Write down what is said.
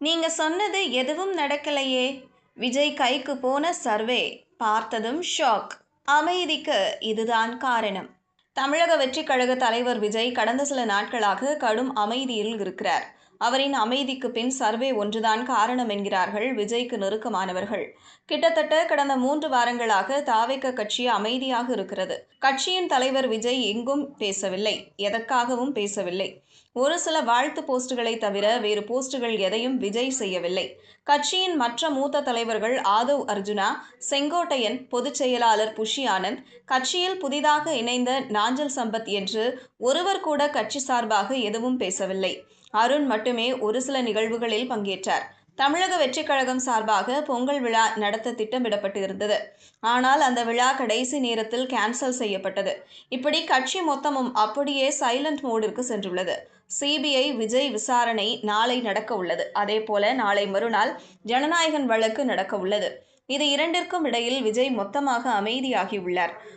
நீங்க சொன்னது எதுவும் நடக்கலையே. விஜய் கைக்கு போன சர்வே பார்த்ததும் ஷாக். அமைதிக்கு இதுதான் காரணம். தமிழக வெற்றிக் கழக தலைவர் விஜய் கடந்த சில நாட்களாக கடும் அமைதியில் இருக்கிறார். அவரின் அமைதிக்கு பின் சர்வே ஒன்றுதான் காரணம் என்கிறார்கள் விஜய்க்கு நெருக்கமானவர்கள். கிட்டத்தட்ட கடந்த 3 வாரங்களாக தாவேக கட்சி அமைதியாக இருக்கிறது. கட்சியின் தலைவர் விஜய் எங்கும் பேசவில்லை, எதற்காகவும் பேசவில்லை. ஒரு சில வாழ்த்து போஸ்டுகளை தவிர வேறு போஸ்டுகள் எதையும் விஜய் செய்யவில்லை. கட்சியின் மற்ற மூத்த தலைவர்கள் ஆதவ் அர்ஜுனா, செங்கோட்டையன், பொதுச் செயலாளர் புஷி ஆனந்த், கட்சியில் புதிதாக இணைந்த நாஞ்சில் சம்பத் என்று ஒருவர் கூட கட்சி சார்பாக எதுவும் பேசவில்லை. அருண் மட்டுமே ஒரு சில நிகழ்வுகளில் பங்கேற்றார். தமிழக வெற்றிக் கழகம் சார்பாக பொங்கல் விழா நடத்த திட்டமிடப்பட்டு இருந்தது. ஆனால் அந்த விழா கடைசி நேரத்தில் கேன்சல் செய்யப்பட்டது. இப்படி கட்சி மொத்தமும் அப்படியே சைலண்ட் மோடிற்கு சென்றுள்ளது. சிபிஐ விஜய் விசாரணை நாளை நடக்க உள்ளது. அதேபோல நாளை மறுநாள் ஜனநாயகன் வழக்கு நடக்க உள்ளது. இது இரண்டிற்கும் இடையில் விஜய் மொத்தமாக அமைதியாகி உள்ளார்.